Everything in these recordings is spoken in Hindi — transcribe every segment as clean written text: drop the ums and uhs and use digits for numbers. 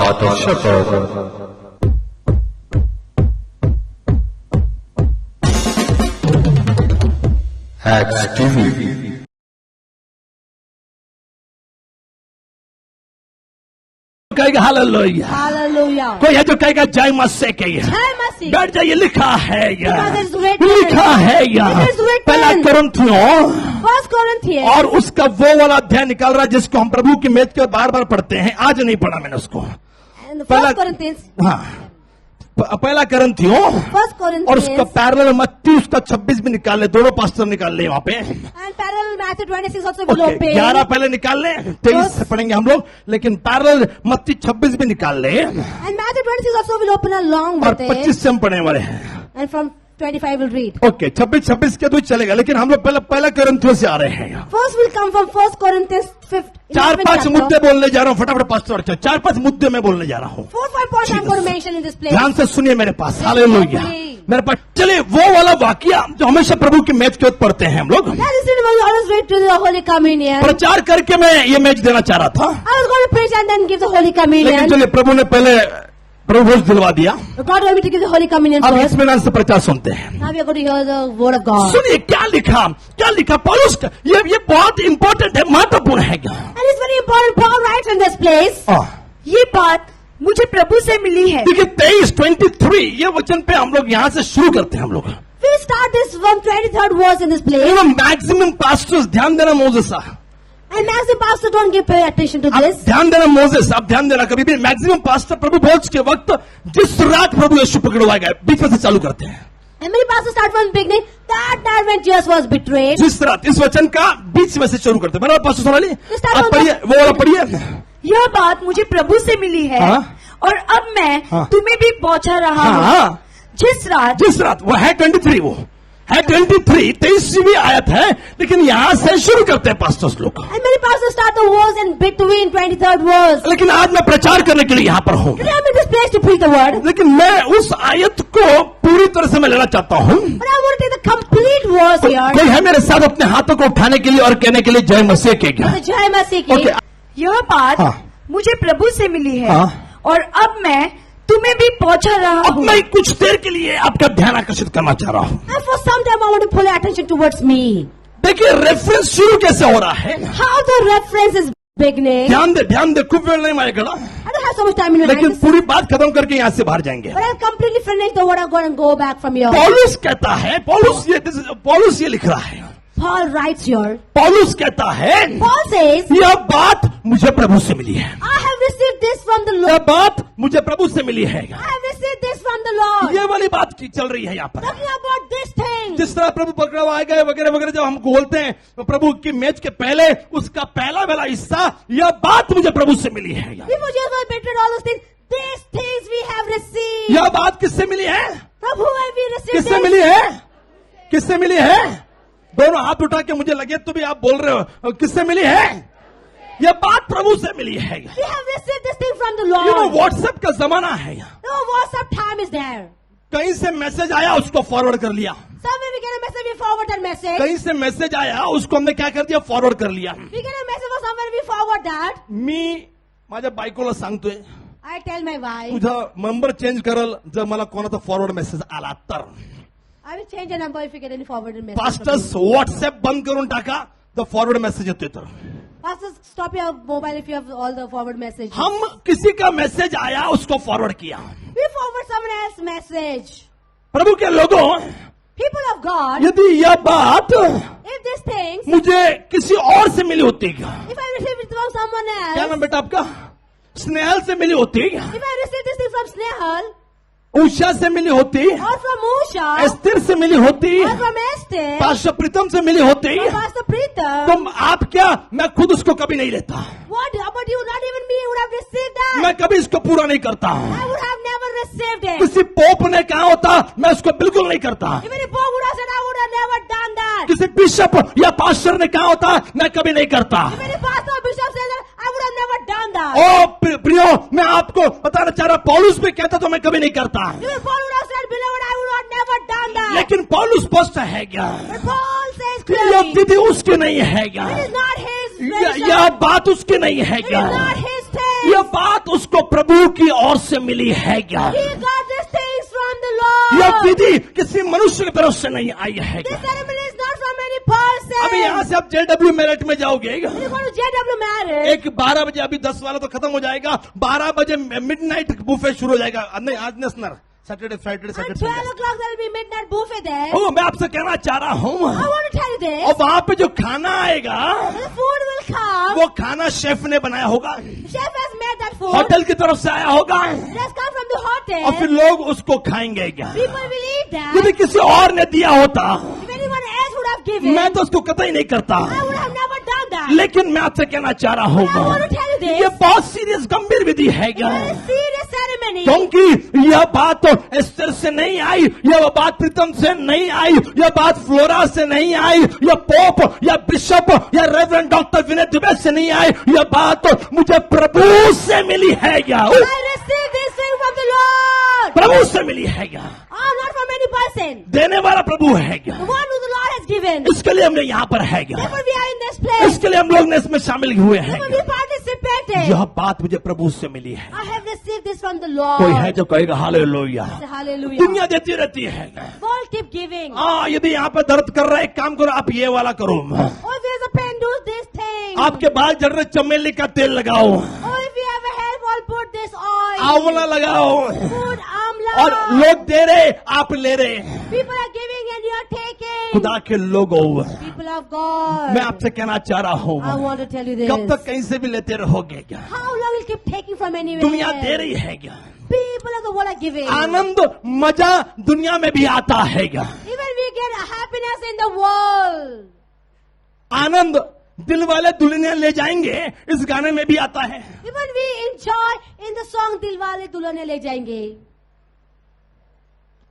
Harter Shepherd. Hacks TV. कहेगा हालेलुया, Hallelujah. कोई है जो कहेगा जय मसीह के जय मसीह। बैठ जाइए, लिखा है या Because it's written. लिखा है या It is written. पहला कुरिन्थियों 1 Corinthians. और उसका वो वाला अध्याय निकल रहा है जिसको हम प्रभु की मेज के बार बार पढ़ते हैं। आज नहीं पढ़ा मैंने उसको। And the पहला 1 Corinthians. हाँ, पहला कुरिन्थियों 1 Corinthians. और उसका पैरेलल मत्ती उसका 26 भी निकाल ले, दोनों पास्टर निकाल ले वहां पे। And parallel Matthew 26 also below okay, page. 11 पहले निकाल ले, 23 से पढ़ेंगे हम लोग, लेकिन पैरेलल मत्ती 26 भी निकाल ले And Matthew 26 also will open along और with it. 25 से हम पढ़ने वाले हैं। And from 25 we'll read. Okay, 26 के तो चलेगा, लेकिन हम लोग पहला कुरिन्थियों से आ रहे हैं। First will come from 1 Corinthians 5. 4-5 मुद्दे बोलने जा रहा हूँ, फटाफट पास्टर, 4-5 मुद्दे मैं बोलने जा रहा हूँ। 4-5 points I'm going to mention in this place. ध्यान से सुनिए मेरे पास। हालेलुया। मेरे पास चलिए वो वाला वाकया जो हमेशा प्रभु की मेज के ऊपर पढ़ते हैं हम लोग। That is when we always read to the Holy Communion. प्रचार करके मैं ये मेज देना चाह रहा था, I was going to preach and then give the Holy लेकिन Communion. चलिए प्रभु ने पहले प्रभु भोज दिलवा दिया। God wanted me to give the Holy Communion अब first. इत्मीनान से प्रचार सुनते हैं। Now we are going to hear the word of God. सुनिए क्या लिखा पौलुस का, ये बहुत इंपॉर्टेंट है, महत्वपूर्ण है क्या? And it's very important. Paul writes in this place. ये बात मुझे प्रभु से मिली है। देखिए 23 ये वचन पे हम लोग यहाँ से शुरू करते हैं हम लोग। We start this from 23rd verse in this place. Maximum pastors ध्यान देना Moses, And as the pastor don't give pay attention to आप this. ध्यान देना मोसेस, आप ध्यान देना कभी भी। मैक्सिमम पास्टर प्रभु भोज के वक्त जिस रात प्रभु यीशु पकड़वाया गया बीच में से चालू करते हैं। And many pastors start from the beginning. That night when Jesus was betrayed. जिस रात इस वचन का बीच में से शुरू करते हैं। बराबर पास्टर सोनाली, start आप from पढ़िए वो वाला पढ़िए। यह बात मुझे प्रभु से मिली है हाँ? और अब मैं हाँ? तुम्हें भी पहुंचा रहा हूँ। हाँ, जिस रात वो है 23, वो है 23 आयत है, लेकिन यहाँ से शुरू करते हैं पास्टर्स लोग। And many pastors start the verse in between 23rd verse. लेकिन आज मैं प्रचार करने के लिए यहाँ पर हूँ, Today I'm in this place to preach the word. लेकिन मैं उस आयत को पूरी तरह से मैं लेना चाहता हूँ। But I want to take the complete verse here. कोई है मेरे साथ अपने हाथों को उठाने के लिए और कहने के लिए जय मसीह के क्या? The Jai Masih ki. Okay, यह बात हाँ? मुझे प्रभु से मिली है हाँ? और अब मैं तुम्हें भी पहुंचा रहा अब हूँ। मैं कुछ देर के लिए आपका ध्यान आकर्षित करना चाह रहा हूँ। And for some time I want to pull your attention towards me. देखिए रेफरेंस शुरू कैसे हो रहा है। How the reference is beginning. ध्यान दे, खूब वेळ नहीं मारेगा, I don't have so much time in your लेकिन life. पूरी बात खत्म करके यहाँ से बाहर जाएंगे। But I'll completely finish the word of God and go back from here. पौलुस कहता है, पौलुस ये लिख रहा है, Paul writes here. पौलुस कहता है Paul says, यह बात मुझे प्रभु से मिली है। I have received this from the यह Lord. बात मुझे प्रभु से मिली है। I have received this from the Lord. ये वाली बात की चल रही है यहाँ पर। Talking about this thing. जिस तरह प्रभु पकड़वाए गए वगैरह वगैरह जब हम बोलते हैं तो प्रभु की मेज के पहले उसका पहला वाला हिस्सा, यह बात मुझे प्रभु से मिली है। Before Jesus was betrayed, all those things, these things we have received. यह बात किससे मिली है? Prabhu, have we received किससे this? मिली है? किससे मिली है? दोनों हाथ उठा के मुझे लगे तो भी आप बोल रहे हो, किससे मिली है? यह बात प्रभु से मिली है। We have received this thing from the You know, Lord. WhatsApp का जमाना है। No WhatsApp time is there. कहीं से मैसेज आया उसको फॉरवर्ड कर लिया, Somewhere we get a message, we forward that message. कहीं से मैसेज आया उसको हमने क्या कर दिया, फॉरवर्ड कर लिया। We get a message from somewhere, we forward that. मी माझ्या बायकोला सांगतोय I tell my wife, तुझा नंबर चेंज करल जर मला कोणाचा फॉरवर्ड मेसेज आला तर। I will change the number if you get any forwarded message. Pastors WhatsApp बंद करून टाका, द फॉरवर्ड मेसेज येतोय तर। Pastors, stop your mobile if you have all the forward messages. हम किसी का मैसेज आया उसको फॉरवर्ड किया। We forward someone else's message. प्रभु के लोगों, People of God, यदि यह बात if these things, मुझे किसी और से मिली होती, क्या if I receive it from someone नाम else, बेटा आपका? स्नेहल से मिली होती, if I receive this thing from Snehal, Usha से मिली होती, or from Usha, एस्तिर से मिली होती, or from Esther, पास्टर प्रीतम से मिली होती, or Pastor Preetham, तो आप क्या, मैं खुद उसको कभी नहीं लेता, what about you? Not even me would have received that. मैं कभी इसको पूरा नहीं करता। I would have never received it. किसी पोप ने कहा होता मैं उसको बिल्कुल नहीं करता। Even if Paul would have said, I would have never done that. किसी बिशप या पास्टर ने कहा होता मैं कभी नहीं करता। Even if Pastor or Bishop said that, I would have never done that. ओ प्रियो, मैं आपको बताना चाह रहा, पौलुस भी कहता तो मैं कभी नहीं करता। Even Paul would have said, beloved, I would have never done that. लेकिन पौलुस स्पष्ट है क्या, But Paul says यह clearly, विधि उसकी नहीं है क्या, it is not his यह tradition. बात उसकी नहीं है It क्या, is not his thing. यह बात उसको प्रभु की ओर से मिली है क्या? He got these things from the Lord. यह विधि किसी मनुष्य की तरफ से नहीं आई है This क्या? ceremony is not from any person. अभी यहाँ से आप JW मेरठ में जाओगे, You go to JW marriage. एक 12 बजे, अभी 10 वाला तो खत्म हो जाएगा, 12 बजे मिडनाइट बुफे शुरू हो जाएगा। नहीं, आज national Saturday Friday At Saturday 12 o'clock there will be midnight buffet there. ओ, मैं आपसे कहना चाह रहा हूँ, I want to tell you this. और वहाँ पे जो खाना आएगा The food will come. वो खाना शेफ ने बनाया होगा, Chef has made that food. Hotel की तरफ से आया होगा, It has come from the और फिर hotel. लोग उसको खाएंगे क्या? People will eat that. यदि किसी और ने दिया होता If anyone else would have given, मैं तो उसको कतई नहीं करता, I would have never done that. लेकिन मैं आपसे कहना चाह रहा I want हूँ, to tell you this. ये बहुत सीरियस गंभीर विधि है क्या? It's a serious ceremony. क्योंकि यह बात तो एस्टर से नहीं आई, यह बात प्रीतम से नहीं आई, यह बात फ्लोरा से नहीं आई, यह पोप या बिशप या रेवरेंड डॉक्टर विनय दुबे से नहीं आई, यह बात तो मुझे प्रभु से मिली है क्या? I received this thing from the Lord. प्रभु से मिली है क्या? Oh, not from any person. देने वाला प्रभु है क्या? The one who the Lord has given. इसके लिए हमने यहाँ पर है क्या? Therefore we are in this place. इसके लिए हम लोग ने इसमें शामिल हुए हैं Therefore क्या? we participated. यह बात मुझे प्रभु से मिली है। I have received this from the कोई है Lord. जो कहेगा हालेलुया? Say hallelujah. दुनिया देती रहती है। World keep giving. हाँ, यदि यहाँ पे दर्द कर रहा है, एक काम करो, आप ये वाला करो, Oh, if there's a pain, do this thing. आपके बाल जल रहे, चमेली का तेल लगाओ, Oh, if you have a hair fall, put this oil. आंवला लगाओ, Put amla. और लोग दे रहे, आप ले रहे। People are giving and you are taking. खुदा के लोगों, People of God. मैं आपसे कहना चाह रहा हूँ, I want to tell you this. कब तक कहीं से भी लेते रहोगे क्या? How long will you keep taking from anywhere? दुनिया दे रही है क्या? People of the world are giving. आनंद मजा दुनिया में भी आता है क्या? Even we get happiness in the world. आनंद दिल वाले दुल्हनिया ले जाएंगे, इस गाने में भी आता है। Even we enjoy in the song Dilwale Dulhania Le Jayenge.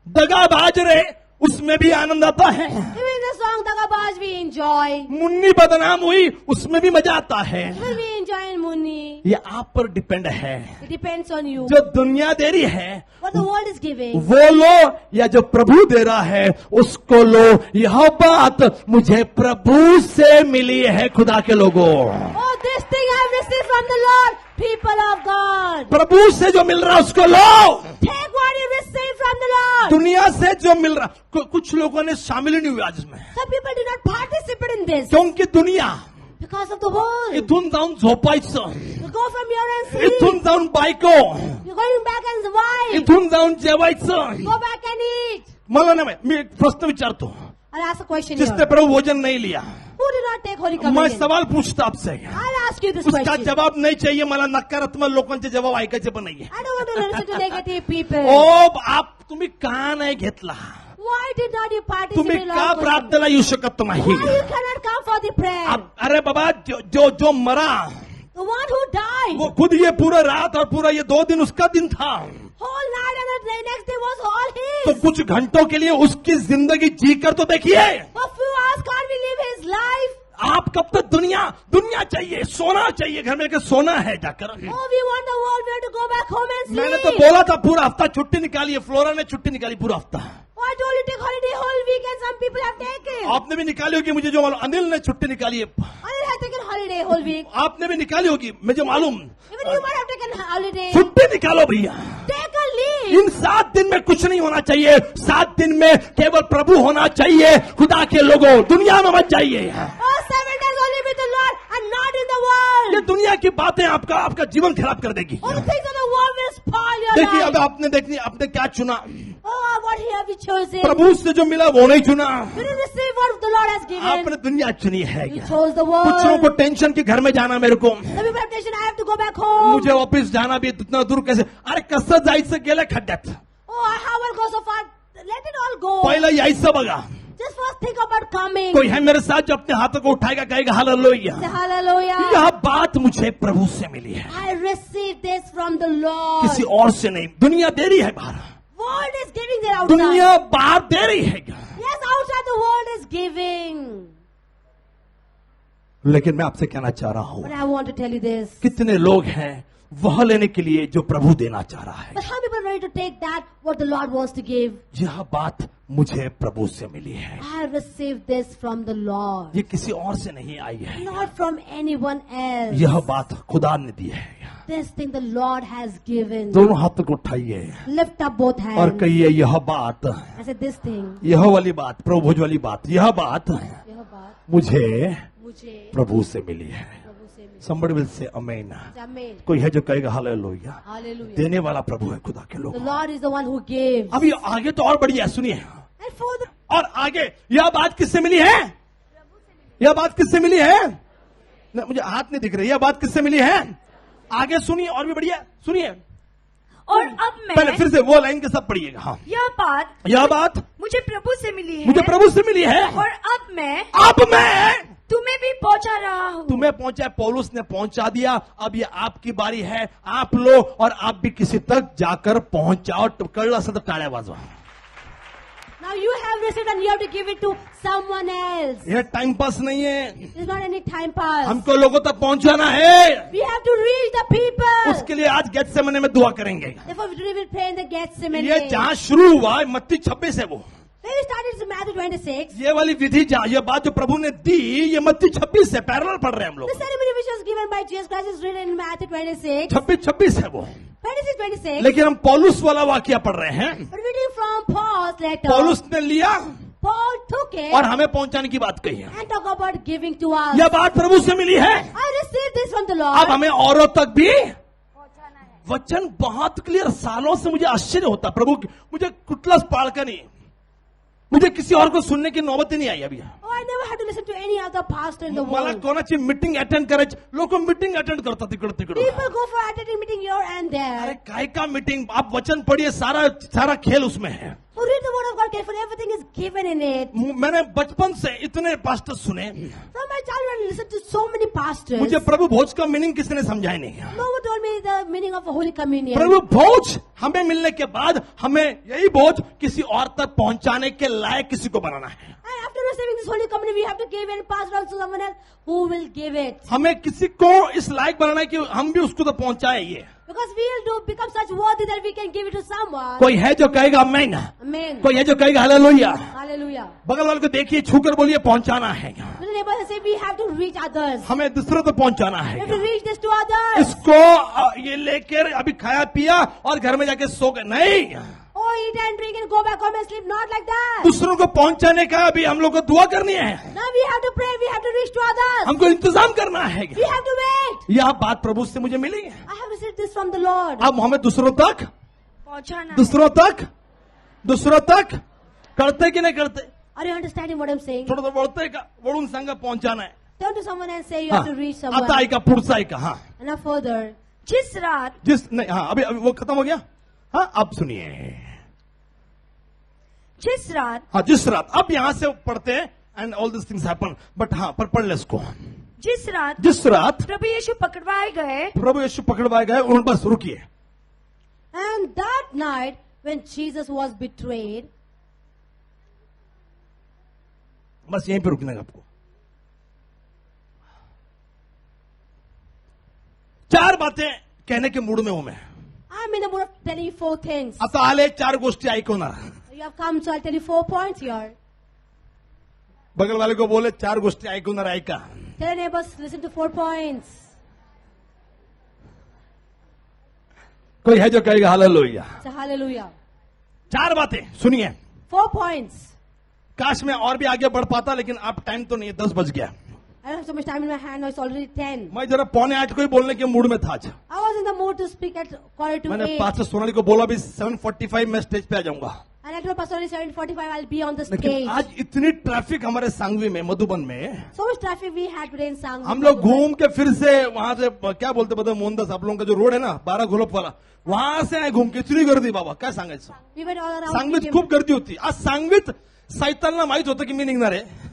दगाबाज रहे, उसमें भी आनंद आता है। Even in the song Dagabaj we enjoy. Munni बदनाम हुई, उसमें भी मजा आता है। Even we enjoy in Munni. ये आप पर डिपेंड है। It depends on you. जो दुनिया दे रही है What the world is giving. वो लो, या जो प्रभु दे रहा है उसको लो। यह बात मुझे प्रभु से मिली है, खुदा के लोगों। Oh, this thing I have received from the Lord. People of God. प्रभु से जो मिल रहा है उसको लो। Take what you receive from the Lord. दुनिया से जो मिल रहा, कुछ लोगों ने शामिल ही नहीं हुआ आज इसमें, Some people did not participate in this. क्योंकि दुनिया Because of the world. इथून जाऊन झोपायचं, You go from here and sleep. इथून जाऊन बायको, You're going back and wife. इथून जाऊन जेवायचं। Go back and eat. मला नाही माहित, मी एक प्रश्न विचारतो, I'll ask a question जिसने here. प्रभु भोजन नहीं लिया, Who did not take Holy मैं Communion? सवाल पूछता आपसे, I'll ask you this उसका question. जवाब नाही चाहिए मला, नकारात्मक लोकांचे जवाब ऐकायचे पण नाहीये। I don't want to listen to negative people. ओ आप तुम्ही का नाही घेतला? Why did not you participate तुम्ही in का Lord's Supper? प्रार्थनेला येऊ शकत Why नाही? you cannot come for the prayer? अरे बाबा, जो मरा The one who died. वो खुद ये पूरा रात और पूरा ये 2 दिन उसका दिन था, Whole night and the next day was all तो his. कुछ घंटों के लिए उसकी जिंदगी जी कर तो देखिए। For few hours can't we live his life? आप कब तक दुनिया चाहिए, सोना चाहिए, घर में के सोना है जाकर। Oh, we want the world, we have to go back home and मैंने तो sleep. बोला था पूरा हफ्ता छुट्टी निकाली है, फ्लोरा ने छुट्टी निकाली पूरा हफ्ता। Oh, I told you take holiday whole weekend, some people have taken. आपने भी निकाली होगी, मुझे जो मालूम, अनिल ने छुट्टी निकाली है, Anil have taken holiday whole week. आपने भी निकाली होगी, मुझे मालूम। Even you might have taken holiday. छुट्टी निकालो भैया। Take a leave. इन 7 दिन में कुछ नहीं होना चाहिए, 7 दिन में केवल प्रभु होना चाहिए। खुदा के लोगों, दुनिया में मत जाइए। Oh, 7 days only with the Lord and not in the world. ये दुनिया की बातें आपका जीवन खराब कर देगी। All the things of the world will spoil your देखिए, अब life. आपने क्या चुना? Oh, what have you chosen? प्रभु से जो मिला वो नहीं चुना, You didn't receive what the Lord has given. आपने दुनिया चुनी है You क्या? chose the कुछ लोगों को world. टेंशन कि घर में जाना, मेरे को, Some people have tension, I have to go back home. मुझे ऑफिस जाना भी इतना दूर कैसे? अरे कसं जायचं गेलं खड्ड्यात, Oh, how will go so far? Let it all go. पहिलं यायचं बघा। Just first think about coming. कोई है मेरे साथ जो अपने हाथों को उठाएगा, कहेगा हालेलुया? Say hallelujah. यह बात मुझे प्रभु से मिली है, I received this from the Lord. किसी और से नहीं। दुनिया दे रही है बाहर, World is giving their outside. दुनिया बाहर दे रही है, Yes, outside the world is giving. लेकिन मैं आपसे कहना चाह रहा हूं, But I want to tell you this. कितने लोग हैं वह लेने के लिए जो प्रभु देना चाह रहा है। But how people are ready to take that what the Lord wants to give? यह बात मुझे प्रभु से मिली है, I received this from the Lord. ये किसी और से नहीं आई है, Not from anyone else. यह बात खुदा ने दी है। This thing the Lord has given. दोनों हाथों को उठाइए Lift up both और hands. कहिए यह बात, I said this thing. यह वाली बात, प्रभु भोज वाली बात, यह बात यह बात मुझे मुझे प्रभु से मिली है. प्रभु से मिली. Somebody will say amen. Amen. कोई है जो कहेगा हालेलुया. Hallelujah. देने वाला प्रभु है खुदा के The लोग. Lord is the one who gives. अभी आगे तो और बढ़िया है, सुनिए. And for the और आगे यह बात किससे मिली है? यह बात किससे मिली है? नहीं, मुझे हाथ नहीं दिख रही. यह बात किससे मिली है? आगे सुनिए और भी बढ़िया सुनिए. और अब पहले मैं फिर से वो लाइन के साथ पढ़िएगा. हाँ, यह बात मुझे प्रभु से मिली है. मुझे प्रभु से मिली है. और अब अब मैं तुम्हें भी पहुंचा रहा हूँ. तुम्हें पहुंचा, पौलुस ने पहुंचा दिया. अब ये आपकी बारी है. आप लो और आप भी किसी तक जाकर पहुंचाओ. कड़ला सा तो टाड़े Bajwa. now you have received and you have to give it to someone else. यह टाइम पास नहीं है. It's not any time pass. हमको लोगों तक पहुंचाना है. We have to reach the people. उसके लिए आज गेत्सेमने में दुआ करेंगे. Therefore, we will pray in the Gethsemane. ये जहां शुरू हुआ मत्ती 26 है वो. When we started in Matthew 26, ये वाली विधि जहां ये बात जो प्रभु ने दी ये मत्ती 26 है. पैरेलल पढ़ रहे हैं हम the लोग. ceremony which was given by Jesus Christ is written in Matthew 26. 26 है वो. 26. लेकिन हम पौलुस वाला वाक्य पढ़ रहे हैं. But reading from Paul's letter, पौलुस ने लिया Paul took it और हमें पहुंचाने की बात कही है. and talk about giving to us. यह बात प्रभु से मिली है. I received this from the अब Lord. हमें औरों तक भी वचन बहुत क्लियर. सालों से मुझे आश्चर्य होता प्रभु मुझे कुटलस पाड़ का नहीं. मुझे किसी और को सुनने की नौबत ही नहीं आई अभी. Oh, I never had to listen to any other pastor in the मला world. कोणाची मीटिंग अटेंड करायची. लोक मीटिंग अटेंड करतात तिकडं तिकडं. People go for attending meeting here and अरे there. काय का मीटिंग. आप वचन पढ़िए. सारा सारा खेल उसमें है. Who read the word of God carefully? Everything is given in it. मैंने बचपन से इतने पास्टर सुने. From my childhood, I listened to so many pastors. मुझे प्रभु भोज का मीनिंग किसी ने समझाया नहीं. No one told me the meaning of Holy Communion. प्रभु भोज हमें मिलने के बाद हमें यही भोज किसी और तक पहुंचाने के लायक किसी को बनाना है. And after receiving this Holy Communion, we have to give and pass it on to someone else who will give it. हमें किसी को इस लायक बनाना है कि हम भी उसको तो पहुंचाए. ये Because we will become such worthy that we can give it to someone. कोई है जो कहेगा आमीन. Amen. कोई है जो कहेगा हालेलुया. Hallelujah. बगल वाले को देखिए, छूकर बोलिए पहुंचाना है. The neighbor say we have to reach others. हमें दूसरों तक पहुंचाना We have है. to reach this to others. इसको ये लेकर अभी खाया पिया और घर में जाके सो गए नहीं. Oh, eat and drink and go back home and sleep. Not like that. दूसरों को पहुंचाने का अभी हम लोग को दुआ करनी है. Now we have to pray. We have to reach to others. हमको इंतजाम करना है. We have to wait. यह बात प्रभु से मुझे मिली है. I have received this from the Lord. अब हमें दूसरों तक पहुंचाना. दूसरों तक करते कि नहीं करते. Are you understanding what I'm saying? थोडं बोलतंय का वळून सांगा पहुंचाना है. Turn to someone and say you हाँ, have to reach someone. आता ऐका पुढचा ऐका. हाँ And now further. जिस रात जिस नहीं. हाँ अभी वो खत्म हो गया. हाँ अब सुनिए. जिस रात हाँ जिस रात. अब यहां से पढ़ते हैं and all this things happen. But हाँ पर पढ़ ले इसको. जिस रात जिस रात प्रभु यीशु पकड़वाए गए प्रभु यीशु पकड़वाए गए उन बस रुकिए. And that night when Jesus was betrayed, बस यहीं पे रुकना है आपको. 4 बातें कहने के मूड में हूं मैं. I'm in the mood of telling you 4 things. आता आले 4 गोष्टी ऐकवणार. You have come, so I'll tell you 4 points here. बगल वाले को बोले 4 गोष्टी ऐकवणार ऐका. Tell your neighbors, listen to 4 points. कोई है जो कहेगा हालेलुया. Say hallelujah. 4 बातें सुनिए. 4 points. काश मैं और भी आगे बढ़ पाता लेकिन अब टाइम तो नहीं है. 10 बज गया. I don't have so much time in my hand. Now it's already 10. मैं जरा 7:45 को ही बोलने के मूड में था आज. I was in the mood to speak at 7:45. मैंने पास्टर सोनाली को बोला भी 7:45 में स्टेज पे आ जाऊंगा. And I told Pastor 7:45 I'll be on the लेकिन stage. आज इतनी ट्रैफिक हमारे सांगवी में मधुबन में. So much traffic we had today in Sangli. हम लोग घूम के फिर से वहां से क्या बोलते बता मोहनदास आप लोगों का जो रोड है ना 12 घोलप वाला वहां से आए घूम के. इतनी गर्दी बाबा काय सांगायचं. We went all around. सांगवीत खूप गर्दी होती. आज सांगवीत सैतानला माहित होतं की मी निघणार आहे.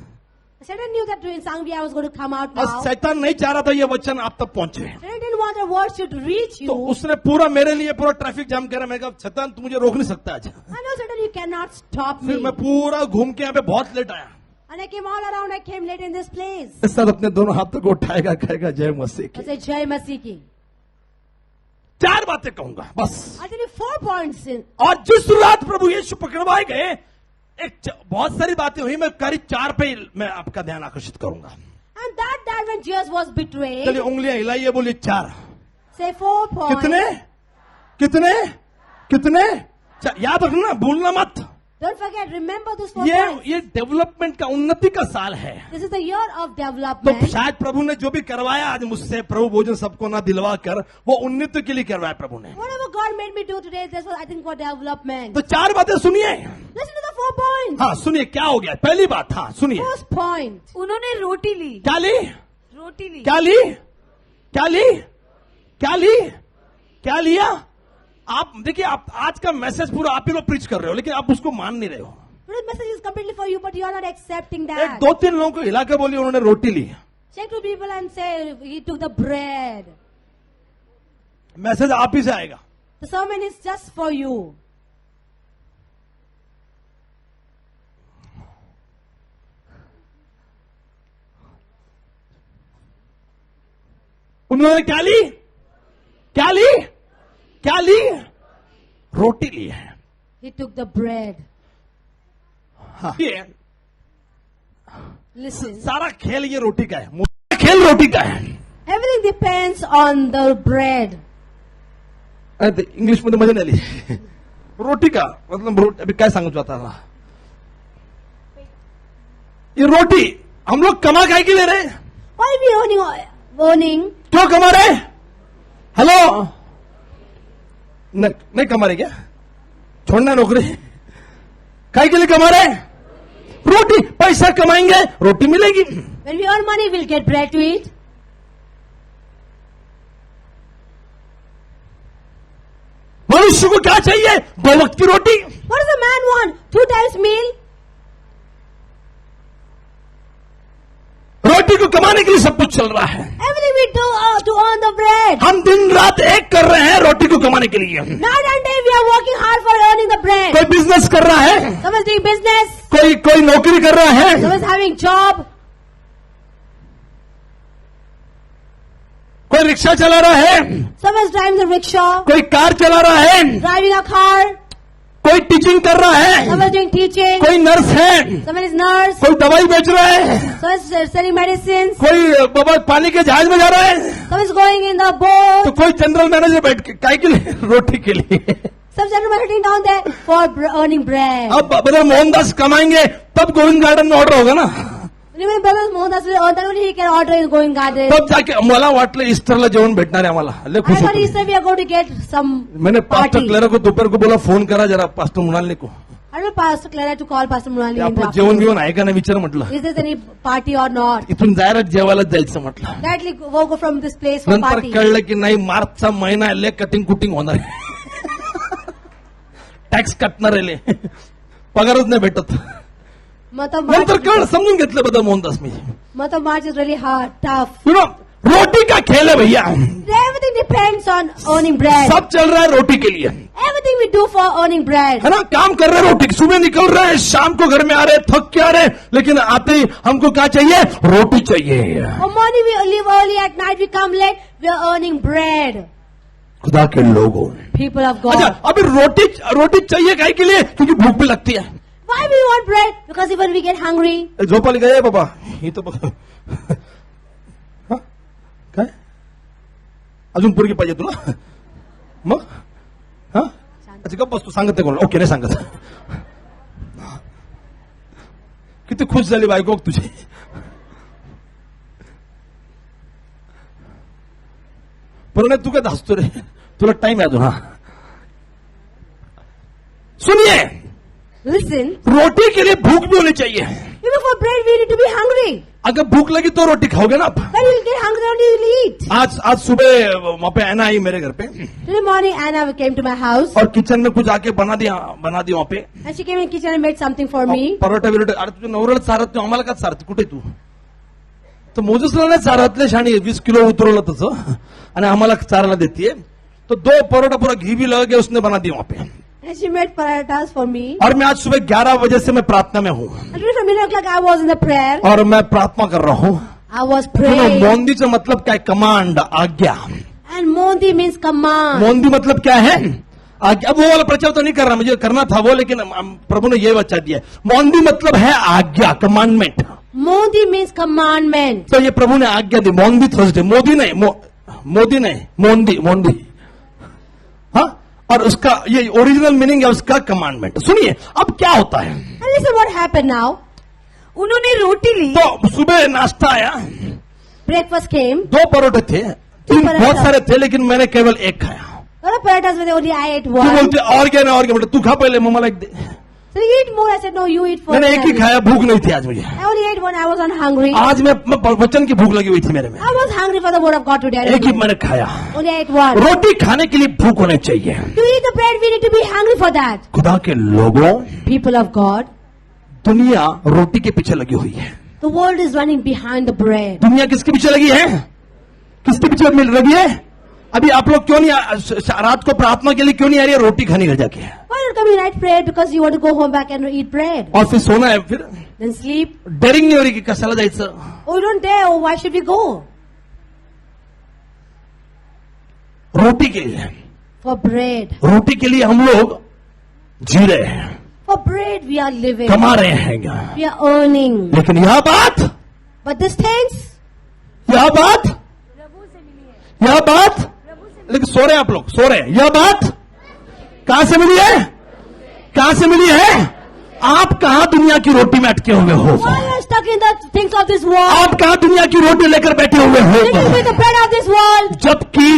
Satan knew that in Sangli I was going to come out आज now. शैतान नहीं चाह रहा था ये वचन आप तक पहुंचे. Satan didn't want the words to reach तो you. उसने पूरा मेरे लिए पूरा ट्रैफिक जाम करा. मैं कहा शैतान तू मुझे रोक नहीं सकता आज. I know Satan, you cannot stop फिर me. मैं पूरा घूम के यहाँ पे बहुत लेट आया. And I came all around. I came late in this place. इस साथ अपने दोनों हाथों को उठाएगा कहेगा जय मसीह I की. said, Jai Masih ki. 4 बातें कहूंगा बस. I'll tell you 4 points in. और जिस रात प्रभु यीशु पकड़वाए गए बहुत सारी बातें हुई. मैं करीब 4 पे मैं आपका ध्यान आकर्षित करूंगा. And that when Jesus was betrayed. चलिए उंगलियां हिलाइए बोलिए 4. Say 4 points. कितने कितने कितने याद रखना, भूलना मत। Don't forget, remember those 4 points. ये डेवलपमेंट का, उन्नति का साल है। This is the year of तो development. शायद प्रभु ने जो भी करवाया आज मुझसे, प्रभु भोजन सबको ना दिलवा कर, वो उन्नति के लिए करवाया प्रभु ने। Whatever God made me do today, this was, I think, for development. तो 4 बातें सुनिए। Listen to the 4 points. हाँ सुनिए क्या हो गया। पहली बात, हाँ सुनिए। First point. उन्होंने रोटी ली। क्या ली? रोटी ली। क्या ली? क्या ली? क्या ली? क्या लिया? आप देखिए, आप आज का मैसेज पूरा आप ही लोग प्रीच कर रहे हो, लेकिन आप उसको मान नहीं रहे हो। Today's message is completely for you, but you are not accepting एक that. 2-3 लोगों को हिला के बोलिए उन्होंने रोटी ली। Check to people and say, he took the bread. Message आप ही से आएगा। The sermon is just for you. उन्होंने क्या ली? क्या ली? क्या ली? रोटी ली है। He took the bread. हाँ। ये Listen. सारा खेल ये रोटी का है, खेल रोटी का है। Everything depends on the bread. अरे इंग्लिश मध्ये मजा नाही आली। रोटी का मतलब रोटी, अभी काय सांगू आता था। ये रोटी हम लोग कमा काय के ले रहे हैं? Why are we owning? क्यों कमा रहे? हेलो, नहीं कमा रहे क्या? छोड़ना नौकरी। काय के लिए कमा रहे? रोटी। पैसा कमाएंगे, रोटी मिलेगी। When we earn money, we'll get bread to eat. मनुष्य को क्या चाहिए? 2 वक्त की रोटी। What does a man want? 2 times meal? रोटी को कमाने के लिए सब कुछ चल रहा है। Everything we do to earn the bread. हम दिन रात एक कर रहे हैं रोटी को कमाने के लिए। Night and day we are working hard for earning the bread. कोई बिजनेस कर रहा है, Someone is doing business. कोई नौकरी कर रहा है, Someone is having job. कोई रिक्शा चला रहा है, Someone is driving the rickshaw. कोई कार चला रहा है, Driving a car. कोई टीचिंग कर रहा है, Someone is doing teaching. कोई नर्स है, Someone is nurse. कोई दवाई बेच रहा है, Someone is selling medicines. कोई बाबा पानी के जहाज में जा रहा है, Someone is going in the तो boat. कोई जनरल मैनेजर बैठ के काय के लिए? रोटी के लिए। Some gentlemen are sitting down there for earning bread. अब ब्रदर मोहनदास कमाएंगे तब गोविंद गार्डन में ऑर्डर होगा ना, Even brothers Mohandas will earn that only he can order in going garden. तब जाके मला वाटलं ईस्टरला जेवण भेटणार आहे आम्हाला। लय I खुश thought होतो। Easter we are going to get some मैंने पास्टर party. क्लेरा को दोपहर को बोला फोन करा जरा पास्टर मुनालने को, I don't know Pastor Clara to call Pastor Munali. in the आपलं afternoon. जेवण बिवण आहे का नाही विचार म्हटलं। Is there any party or not? इथून जायला जेवायला जायचं म्हटलं। Directly go from this place for नंतर party. कळलं की नाही, मार्चचा महिना आहे, लय कटिंग कुटिंग होणार आहे। टॅक्स कटणार आहे, लय. पगारच नाही भेटत। Month of नंतर March, कळ समजून घेतलं बदल मोहनदास मी। month of March is really hard, tough. रोटी का खेल है भैया, Everything depends on earning bread. सब चल रहा है रोटी के लिए, Everything we do for earning bread. है ना। काम कर रहे हैं रोटी, सुबह निकल रहे हैं, शाम को घर में आ रहे हैं, थक के आ रहे हैं, लेकिन आते ही हमको क्या चाहिए? रोटी चाहिए। For morning we leave early, at night we come late, we are earning bread. खुदा के लोगों, People of अच्छा God. अभी रोटी चाहिए काय के लिए? क्योंकि भूख भी लगती है। Why we want bread? Because even we get hungry. झोपाली गए बाबा, ही तो बघ. हा? काय अजून पोरगी पाहिजे तुला? मग हा? अच्छा गप्प बस, तू सांगत नाही कोणाला? ओके, नाही सांगत। किती खुश झाली बायको तुझी। पण तू काय हसतो रे? तुला टाइम आहे अजून। हा सुनिए, Listen, रोटी के लिए भूख भी होनी चाहिए। even for bread we need to be hungry. अगर भूख लगी तो रोटी खाओगे ना आप। When you get hungry only you will eat. आज सुबह वहां पे ऐना आई मेरे घर पे, Today morning Anna came to my house और किचन में कुछ आके बना दी वहां पे। and she came in kitchen and made something for me. Paratha विरोठा, अरे तुझ्या नवऱ्याला चारत नाही, आम्हाला का चारते? कुठे तू? तर मोजसला नाही चारतले, शाणी 20 किलो उतरवलं तसं, आणि आम्हाला चारायला देतीये। तो 2 परोठा पूरा घी भी लगा के उसने बना दी वहां पे। And she made parathas for me. और मैं आज सुबह 11 बजे से मैं प्रार्थना में हूँ, And today from 11 o'clock I was in the prayer. और मैं प्रार्थना कर रहा हूँ। I was praying. मोंदीचा मतलब क्या है? कमांड, आज्ञा। And Mondi means command. Modi मतलब क्या है? आज्ञा। अब वो वाला प्रचार तो नहीं कर रहा, मुझे करना था वो, लेकिन प्रभु ने ये बचा दिया। मोंदी मतलब है आज्ञा, कमांडमेंट। Mondi means commandment. तो ये प्रभु ने आज्ञा दी। मोंदी थर्सडे, मोदी नहीं, मोदी नहीं, मोंदी। हाँ, और उसका ये ओरिजिनल मीनिंग है उसका कमांडमेंट। सुनिए अब क्या होता है। And listen what happened now. उन्होंने रोटी ली। तो सुबह नाश्ता आया, Breakfast came. 2 परोठे थे, 3 पराठा। बहुत सारे थे, लेकिन मैंने केवल 1 खाया। Not a parathas, but only I ate तू one. बोलते और क्या ना और क्या, बोलते तू खा पहले, मम्मा लाइक दे। So you eat more. I said, no, you eat first. मैंने 1 ही खाया, भूख नहीं थी आज मुझे। I only ate one. I was not hungry. आज मैं वचन की भूख लगी हुई थी मेरे में, I was hungry for the word of God today. I 1 he didn't मैंने खाया। only ate one. रोटी खाने के लिए भूख होनी चाहिए। To eat the bread, we need to be hungry for that. खुदा के लोगों, People of God, दुनिया रोटी के पीछे लगी हुई है। the world is running behind the bread. दुनिया किसके पीछे लगी है? किसके पीछे मिल रही है? अभी आप लोग क्यों नहीं रात को प्रार्थना के लिए क्यों नहीं आ रही है? रोटी खानी घर जाके, Why not come in night prayer? Because you want to go home back and eat bread. और फिर सोना है। फिर Then sleep. डेरिंग नहीं हो रही कि कशाला जायचं? Oh, you don't dare. Oh, why should we go? रोटी के लिए, For bread. रोटी के लिए हम लोग जी रहे हैं, For bread we are living. कमा रहे हैं। We are earning. लेकिन यह बात, But these things, यह बात, लेकिन सो रहे हैं आप लोग, सो रहे हैं। यह बात कहां से मिली है? कहां से मिली है? आप कहां दुनिया की रोटी में अटके हुए हो? why are you stuck in the things of this world? आप कहां दुनिया की रोटी लेकर बैठे हुए Thinking हो? with the bread of this world. जबकि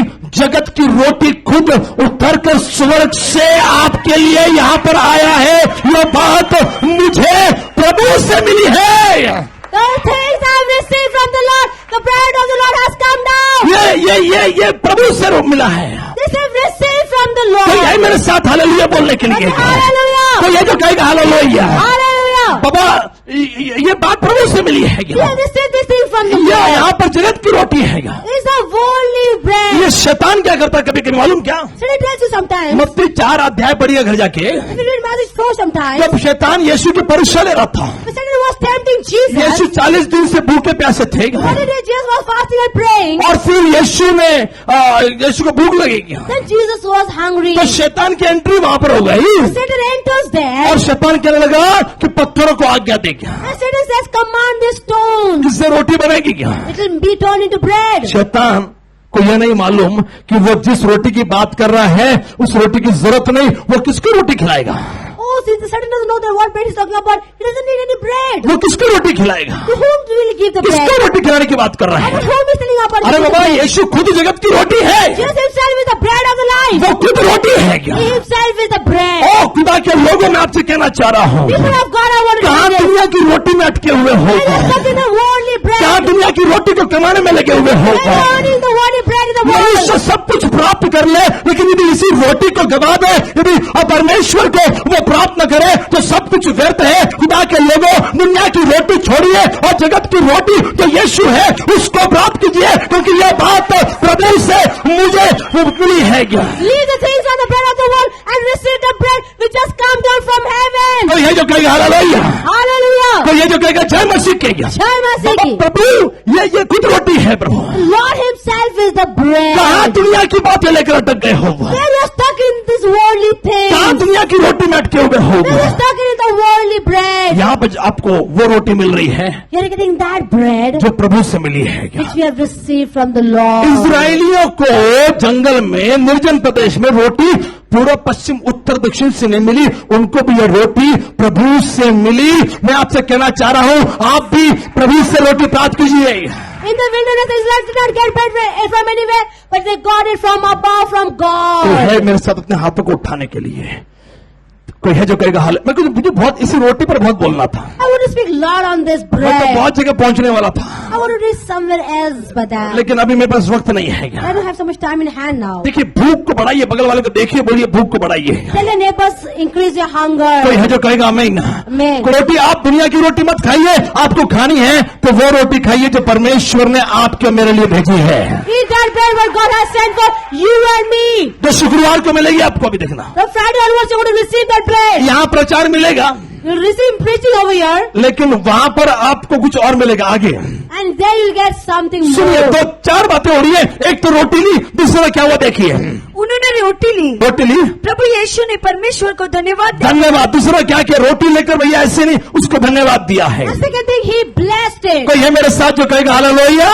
जगत की रोटी खुद उतरकर स्वर्ग से आपके लिए यहाँ पर आया है। यह बात मुझे प्रभु से मिली है। The things I have received from the Lord, the bread of the Lord has come down. ये प्रभु से मिला है। This I have received from the कोई है Lord. मेरे साथ हालेलुया बोलने के लिए? Hallelujah. कोई है जो कहेगा हालेलुया? Hallelujah. बाबा ये बात प्रभु से मिली है। We have received this thing from the ये Lord. यहाँ पर जगत की रोटी है। It's a worldly bread. ये शैतान क्या करता है कभी कभी मालूम क्या? Should I tell you sometimes? मत्ती 4 अध्याय पढ़िए घर जाके। If you read Matthew 4 sometimes, जब शैतान यीशु की परीक्षा ले रहा था, the Satan was tempting Jesus. यीशु 40 दिन से भूखे प्यासे थे, 40 days Jesus was fasting and praying. और फिर यीशु को भूख लगेगी, Then Jesus was hungry. तो शैतान की एंट्री वहां पर हो गई। Satan enters there. और शैतान कहने लगा कि पत्थरों को आज्ञा दे क्या? And Satan says, command this stone. इससे रोटी बनेगी क्या? It will be turned into bread. शैतान को यह नहीं मालूम कि वो जिस रोटी की बात कर रहा है उस रोटी की जरूरत नहीं, वो किसको रोटी खिलाएगा? Oh, since the Satan doesn't know that what bread he's talking about, he doesn't need any bread. वो किसको रोटी खिलाएगा? To whom will he give the bread? किसको रोटी खिलाने की बात कर रहा About है? whom is telling about अरे giving the बाबा, bread? यीशु खुद जगत की रोटी है। Jesus himself is the bread of the life. वो खुद रोटी है क्या? He himself is the bread. ओ खुदा के लोगों, मैं आपसे कहना चाह रहा हूँ, People of God, I want to कहाँ tell you. दुनिया की रोटी में अटके हुए हो? I am stuck in the worldly कहाँ bread. दुनिया की रोटी को कमाने में लगे हुए हो? I am earning the worldly bread in the मनुष्य world. सब कुछ प्राप्त कर ले, लेकिन यदि इसी रोटी को गवा दे, यदि परमेश्वर को वो प्राप्त न करे तो सब कुछ व्यर्थ है। खुदा के लोगों, दुनिया की रोटी छोड़िए और जगत की रोटी जो यीशु है उसको प्राप्त कीजिए, क्योंकि यह बात प्रभु से मुझे मिली है। क्या Leave the things on the bread of the world and receive the bread which has come down from heaven. कोई है जो कहेगा हालेलुया? Hallelujah. कोई है जो कहेगा जय मसीह के? क्या Jai Masih ki. प्रभु ये खुद रोटी है। प्रभु The Lord himself is the कहाँ bread. दुनिया की बातें लेकर अटक गए हो? Where you are stuck in this worldly कहाँ thing. दुनिया की रोटी में अटके हुए हो? Where you are stuck in the worldly bread. यहाँ पर आपको वो रोटी मिल रही है You are getting that bread जो प्रभु से मिली है। क्या which we have received from the Lord. इस्राएलियों को जंगल में निर्जन प्रदेश में रोटी पूर्व पश्चिम उत्तर दक्षिण से नहीं मिली, उनको भी यह रोटी प्रभु से मिली। मैं आपसे कहना चाह रहा हूं, आप भी प्रभु से रोटी प्राप्त कीजिए। In the wilderness, the Israelites did not get bread from anywhere, but they got it from above, from तो है God. मेरे साथ अपने हाथों को उठाने के लिए। कोई है जो कहेगा हाल, मुझे बहुत इसी रोटी पर बहुत बोलना था, I want to speak loud on this मैं तो bread. बहुत जगह पहुंचने वाला था, I want to reach somewhere else, but लेकिन अभी मेरे पास वक्त नहीं है। I don't have so much time in hand now. देखिए, भूख को बढ़ाइए, बगल वाले को देखिए, बोलिए भूख को बढ़ाइए। Tell your neighbors, increase your hunger. कोई है जो कहेगा आमीन। Amen. रोटी, आप दुनिया की रोटी मत खाइए, आपको खानी है तो वो रोटी खाइए जो परमेश्वर ने आपके मेरे लिए भेजी है, Eat that bread what God has sent for you and me. जो शुक्रवार को मिलेगी। आपको अभी देखना, The Friday onwards you're going to receive that bread. यहाँ प्रचार मिलेगा, You'll receive preaching over here, लेकिन वहां पर आपको कुछ और मिलेगा आगे। and there you'll get something सुनिए, more. दो चार बातें हो रही है। एक तो रोटी ली, दूसरा क्या हुआ देखिए, उन्होंने रोटी ली, रोटी ली, प्रभु यीशु ने परमेश्वर को धन्यवाद दिया। धन्यवाद। दूसरा क्या किया, रोटी लेकर भैया ऐसे नहीं, उसको धन्यवाद दिया है। The second thing, he blessed it. कोई है मेरे साथ जो कहेगा हालेलुया?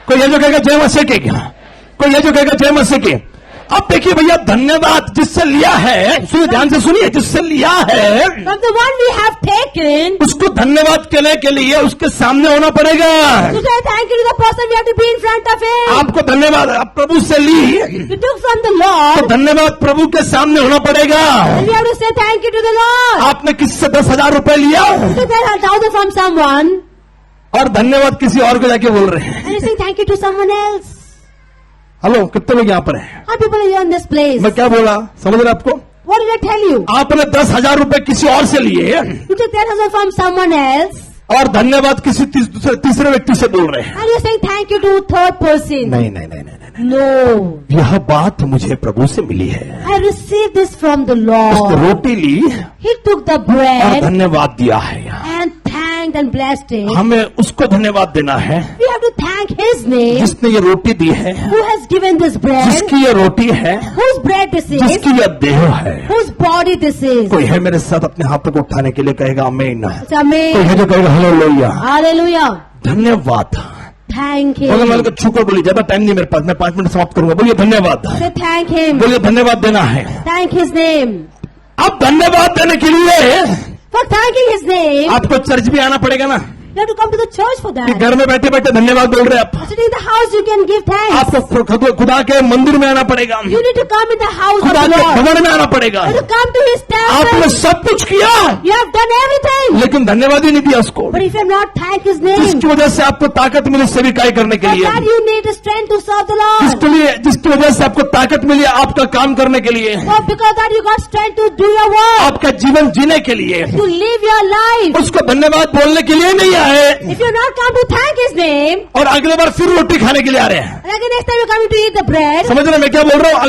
कोई है जो कहेगा जय मसीह के? क्या कोई ये जो कहेगा जय मसीह की। अब देखिए भैया, धन्यवाद जिससे लिया है, सुनिए ध्यान से सुनिए, जिससे लिया है From the one we have taken, उसको धन्यवाद करने के लिए उसके सामने होना पड़ेगा। to say thank you to the person, we have to be in front of him. आपको धन्यवाद आप प्रभु से ली, You took from the तो Lord, धन्यवाद प्रभु के सामने होना पड़ेगा। and we have to say thank you to the Lord. आपने किसी से 10,000 रुपए लिया You took 10,000 from someone, और धन्यवाद किसी और को जाके बोल रहे हैं। and you say thank you to someone else. Hello, कितने लोग यहाँ पर हैं? How people are here in this place? मैं क्या बोला समझ रहे आपको? What did I tell you? आपने 10,000 रुपए किसी और से लिए You took 10,000 from someone else, और धन्यवाद किसी तीसरे व्यक्ति से बोल रहे हैं। and you're saying thank you to third person. नहीं नहीं नहीं नहीं नहीं, No. यह बात मुझे प्रभु से मिली है। I received this from the उसने Lord. Roti Lee He took the और bread धन्यवाद दिया है। and thanked and blessed it. हमें उसको धन्यवाद देना है We have to thank His name, जिसने ये रोटी दी है, who has given this bread, जिसकी ये रोटी है, whose bread this is, जिसकी यह देह है। whose body this is. कोई है मेरे साथ अपने हाथों को उठाने के लिए कहेगा आमीन। It's कोई amazing. है जो कहेगा हालेलुया। Hallelujah. धन्यवाद। Thank बोले Him. मालिक को छूकर बोलिए, ज्यादा टाइम नहीं मेरे पास, मैं 5 मिनट समाप्त करूंगा। बोलिए धन्यवाद, Say thank Him. बोलिए धन्यवाद देना है। Thank His name. अब धन्यवाद देने के लिए For thanking His name, आपको चर्च भी आना पड़ेगा ना, you have to come to the church for कि that. घर में बैठे बैठे धन्यवाद बोल रहे हैं आप। Sitting in the house, you can give thanks. आपको खुदा के मंदिर में आना पड़ेगा, You need to come in the house of खुदा the के Lord. भवन में आना पड़ेगा। You have to come to His आपने temple. सब कुछ किया You have done everything. लेकिन धन्यवाद ही नहीं दिया उसको, But if you have not thanked His name, जिसकी वजह से आपको ताकत मिली सेविकाई करने के for लिए, that you need the strength to serve the Lord. जिसकी वजह से आपको ताकत मिली आपका काम करने के लिए, So because that you got strength to do your work, आपका जीवन जीने के लिए, to live your life. उसको धन्यवाद बोलने के लिए नहीं आए If you not come to thank His name, और अगले बार फिर रोटी खाने के लिए आ रहे हैं। and again next time you're coming to eat the bread, समझ रहे हैं मैं क्या बोल रहा हूँ?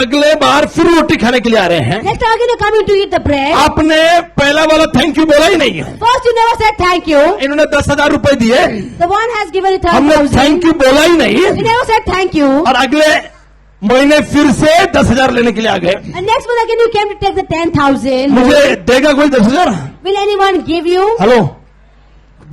अगले बार फिर रोटी खाने के लिए आ रहे हैं। next time again you're coming to eat the bread, आपने पहला वाला थैंक यू बोला ही नहीं है। first you never said thank you. इन्होंने 10,000 रुपए दिए, The one has given it हमने 10,000. थैंक यू बोला ही नहीं, You never said thank you. और अगले महीने फिर से 10,000 लेने के लिए आ गए। And next month again you came to take the 10,000. मुझे देगा कोई 10,000? Will anyone give you? Hello,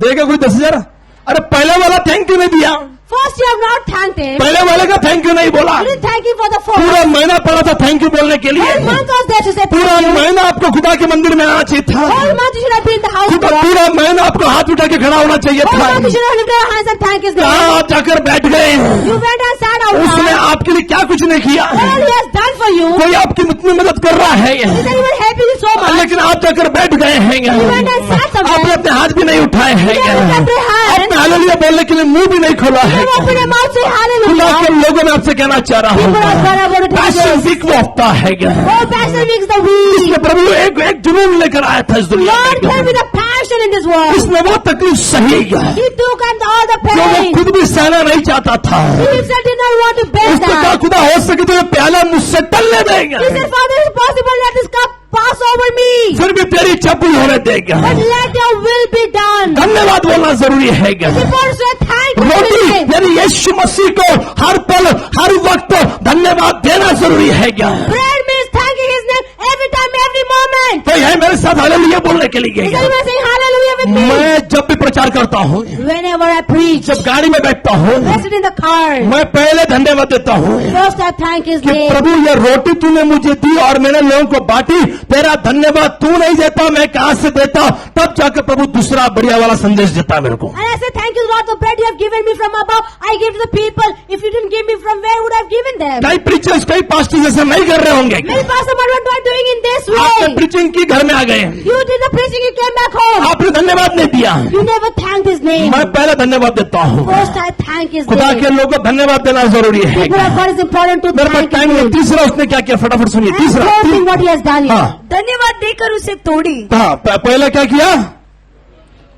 देगा कोई 10,000? अरे पहला वाला थैंक यू नहीं दिया, First you have not thanked Him. पहले वाले का थैंक यू नहीं बोला। You didn't thank Him for the पूरा first. महीना पड़ा था थैंक यू बोलने के लिए, Whole month was there to say पूरा thank you. महीना आपको खुदा के मंदिर में आना चाहिए था, Whole month you should have been in the house of God. पूरा महीना आपको हाथ उठा के खड़ा होना चाहिए Whole था। month you should have lifted your hands and thank His कहाँ name. आप जाकर बैठ गए? You went and sat उसने outside. आपके लिए क्या कुछ नहीं किया, All He has done for you. कोई आपकी इतनी मदद कर रहा है, He said He will help you so much. लेकिन आप जाकर बैठ गए हैं। You went and sat आपने somewhere. अपने हाथ भी नहीं उठाए हैं, You didn't lift your hand. आपने हालेलुया बोलने के लिए मुंह भी नहीं खोला है। You open your mouth, say खुदा hallelujah. के लोगों में आपसे कहना चाह रहा People are हूँ, glad about it. Passion week वो हफ्ता है क्या? Oh, Pastor Weeks the week. इसमें प्रभु एक जुनून लेकर आया था इस दुनिया Lord came में। with a passion in this world. इसमें वो तकलीफ सही है He took and all the जो वो pain. खुद भी सहना नहीं चाहता था। He himself did not want to bear उसने कहा that. खुदा हो सके तो ये प्याला मुझसे टलने देगा, He said, Father, it's possible that this cup pass over me. फिर भी तेरी इच्छा पूरी होने देगा। But let your will be done. धन्यवाद बोलना जरूरी है क्या? It's important to say thank you. Roti to Him. यानी यीशु मसीह को हर पल हर वक्त धन्यवाद देना जरूरी है क्या? Bread means thanking His name every time, every moment. तो यह मेरे साथ हालेलुया बोलने के लिए Is क्या? anyone saying hallelujah with me? मैं जब भी प्रचार करता हूँ, Whenever I preach, जब गाड़ी में बैठता हूँ, I sit in the car. मैं पहले धन्यवाद देता हूँ First I thank His कि name. प्रभु ये रोटी तूने मुझे दी और मैंने लोगों को बांटी, तेरा धन्यवाद तू नहीं देता मैं कहां से देता? तब जाकर प्रभु दूसरा बढ़िया वाला संदेश देता मेरे को। And I say, thank you, Lord, the bread you have given me from above, I give to the people. If you didn't give me, from where would I have given them? कई प्रीचर्स कई पास्टर्स ऐसा नहीं कर रहे होंगे, Many pastors are not doing in this आपने way. प्रीचिंग की घर में आ गए, You did the preaching, you came back home. आपने धन्यवाद नहीं दिया। You never thanked His name. मैं पहले धन्यवाद देता हूँ। First I thank His खुदा के name. लोगों को धन्यवाद देना जरूरी है। People of God, it's important to मेरे पास thank His टाइम नहीं। name. तीसरा उसने क्या किया, फटाफट सुनिए। And तीसरा third thing what He has done here. हाँ धन्यवाद देकर उसे तोड़ी। हाँ, पहला क्या किया,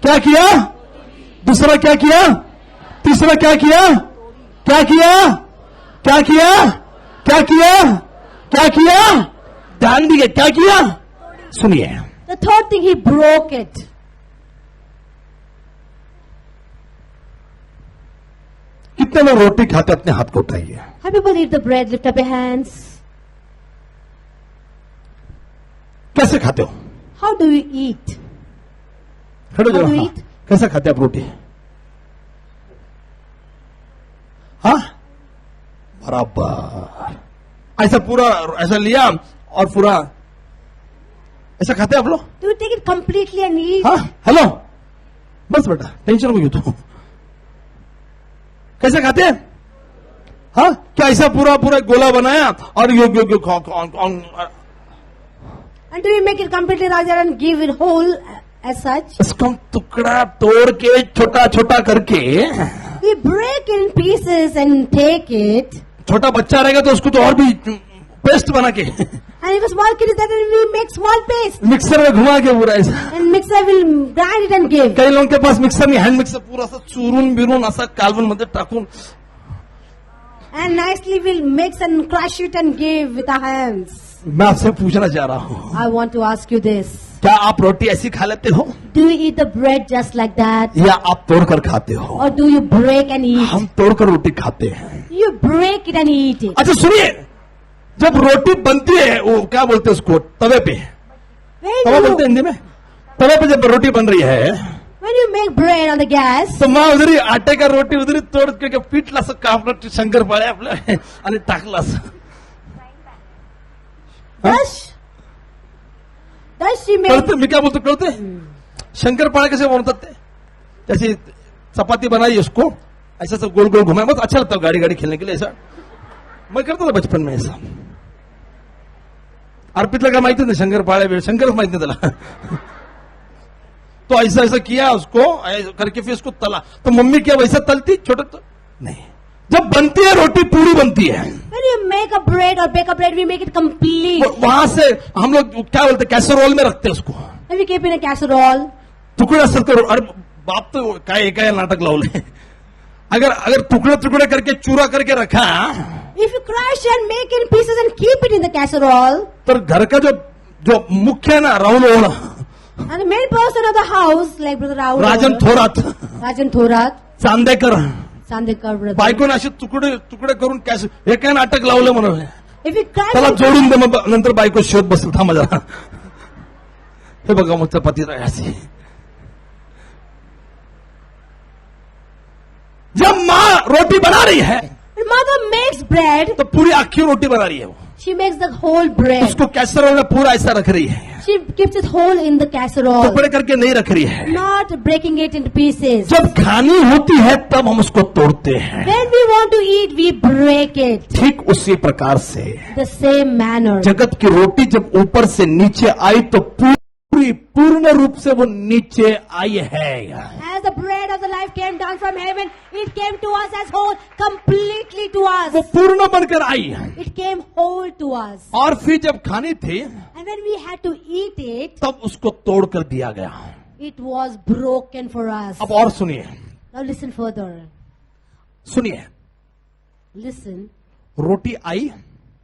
क्या किया, दूसरा क्या किया, तीसरा क्या किया, क्या किया, क्या किया, क्या किया, क्या किया, ध्यान दीजिए क्या किया, सुनिए। The third thing, He broke it. कितने लोग रोटी खाते अपने हाथ को उठाइए। How people eat the bread? Lift up your hands. कैसे खाते हो? How do you eat? खड़े हो How do जाओ। you हाँ, eat? कैसे खाते आप रोटी? हाँ, बराबर ऐसा पूरा ऐसा लिया और पूरा ऐसा खाते आप लोग? Do you take it completely and eat? हाँ हेलो, बस बेटा टेंशन हो गई तो कैसे खाते हैं? हाँ क्या ऐसा पूरा पूरा गोला बनाया और And do you make it completely larger and give it whole as such? इसको टुकड़ा तोड़ के छोटा छोटा करके We break in pieces and take it. छोटा बच्चा रहेगा तो उसको तो और भी पेस्ट बना के And if a small kid is there, then we make small paste. Mixer में घुमा के पूरा ऐसा. And mixer will grind it and give. काही लोगों के पास मिक्सर नहीं, हँड मिक्सर पूरा असा चुरून बिरून असा कालवण मध्ये टाकून And nicely we'll mix and crush it and give with our hands. मैं आपसे पूछना चाह रहा हूँ, I want to ask you this. क्या आप रोटी ऐसी खा लेते हो Do you eat the bread just like that? या आप तोड़कर खाते हो? Or do you break and eat? हम तोड़कर रोटी खाते हैं. You break it and eat it. अच्छा सुनिए, जब रोटी बनती है वो क्या बोलते हैं उसको, तवे पे, तवा बोलते हैं हिंदी में, तवे पे जब रोटी बन रही है When you make bread on the gas, तर मग उधरी आटे का रोटी उधरी तोड के पीठला असं कापलं शंकरपाळे आपलं आणि टाकलं असं. does she make? कळतं मी क्या बोलतो, कळते शंकरपाळे कैसे बनतात ते, जैसे चपाती बनाई उसको ऐसा सब गोल गोल घुमाया, बहुत अच्छा लगता है गाड़ी गाड़ी खेलने के लिए ऐसा. मैं करता था बचपन में ऐसा. अर्पितला का माहिती नाही शंकरपाळे, शंकरच माहित नाही त्याला. तो ऐसा ऐसा किया उसको करके फिर उसको तला. तो मम्मी क्या वैसा तलती छोटा तो नहीं, जब बनती है रोटी पूरी बनती है. When you make a bread or bake a bread, we make it complete. वहां से हम लोग क्या बोलते, कैसरोल में रखते हैं उसको, And we keep in a casserole. तुकडे असतात करून. अरे बाप तो काय काय नाटक लावले. अगर अगर टुकड़े टुकड़े करके चूरा करके रखा If you crush and make in pieces and keep it in the casserole, तो घर का जो जो मुख्य है ना राहुल ओला, and the main person of the house, like Brother Rahul, Rajan Thorat, Rajan Thorat, Chandekar, Sandekar brother. बायकोने असे तुकडे तुकडे करून कॅस हे काय नाटक लावलं म्हणून If you crush त्याला and जोडून दे, मग नंतर बायको शोध बसतो, थांबा जरा. हे बघा मग चपाती राहायची. जब माँ रोटी बना रही है when mother makes bread, तो पूरी आखी रोटी बना रही है वो, she makes the whole bread. उसको कैसरोल में पूरा ऐसा रख रही है, She keeps it whole in the casserole, टुकड़े करके नहीं रख रही है. not breaking it into pieces. जब खानी होती है तब हम उसको तोड़ते हैं. When we want to eat, we break it. ठीक उसी प्रकार से The same manner. जगत की रोटी जब ऊपर से नीचे आई तो पूरी पूर्ण रूप से वो नीचे आई है. As the bread of the life came down from heaven, it came to us as whole, completely to वो us. पूर्ण बनकर आई. It came whole to us. और फिर जब खानी थी And when we had to eat it, तब उसको तोड़ कर दिया गया. it was broken for us. अब और सुनिए, Now listen further. सुनिए, Listen. Roti I.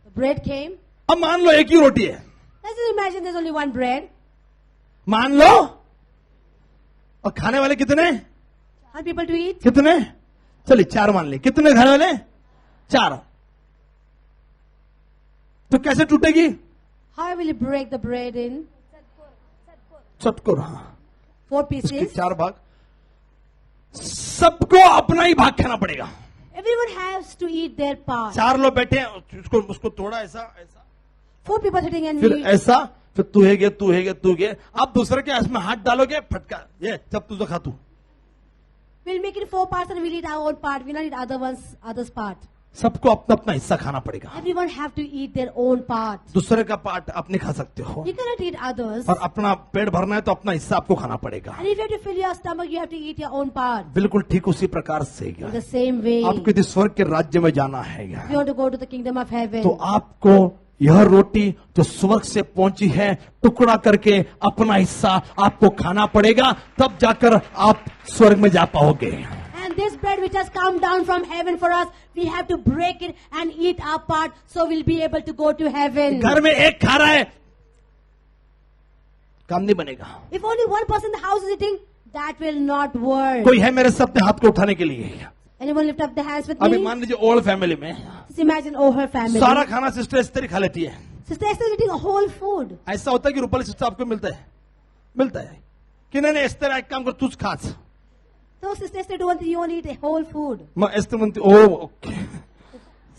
The bread came. अब मान लो एक ही रोटी है, Let's just imagine there's only one bread. मान लो, और खाने वाले कितने, How people to eat? कितने, चलिए 4 मान ले, कितने खाने वाले, 4. तो कैसे टूटेगी, How will you break the bread in चटकोर. 4 उसके pieces? 4 भाग, सबको अपना ही भाग खाना पड़ेगा. Everyone has to eat their part. 4 लोग बैठे हैं, उसको उसको तोड़ा ऐसा ऐसा, 4 people sitting and फिर eat. ऐसा, फिर तू है गे तू है गे तू गे, आप दूसरे के इसमें हाथ डालोगे फटका, ये जब तुझे खा तू. We'll make it 4 parts and we'll eat our own part. We'll not eat others' part. सबको अपना अपना हिस्सा खाना पड़ेगा. Everyone have to eat their own part. दूसरे का पार्ट आप नहीं खा सकते हो, You cannot eat others. और अपना पेट भरना है तो अपना हिस्सा आपको खाना पड़ेगा. And if you have to fill your stomach, you have to eat your own part. बिल्कुल ठीक उसी प्रकार से In the same way, आपको यदि स्वर्ग के राज्य में जाना है if you want to go to the kingdom of heaven, तो आपको यह रोटी जो स्वर्ग से पहुंची है टुकड़ा करके अपना हिस्सा आपको खाना पड़ेगा, तब जाकर आप स्वर्ग में जा पाओगे. and this bread which has come down from heaven for us, we have to break it and eat our part, so we'll be able to go to heaven. घर में एक खा रहा है, काम नहीं बनेगा. If only one person in the house is eating, that will not work. कोई है मेरे साथ हाथ को उठाने के लिए? Anyone lift up their hands with अभी me? मान लीजिए ओल्ड फैमिली में Just imagine, oh, her family. सारा खाना सिस्टर इस्त्री खा लेती है. Sister Esther is eating a whole food. ऐसा होता है कि रूपाली सिस्टर आपको मिलता है, मिलता है कि नहीं इस्तर एक काम कर तुझ खास. So Sister Esther, don't you only eat a whole food? मग इस्तर म्हणते ओ okay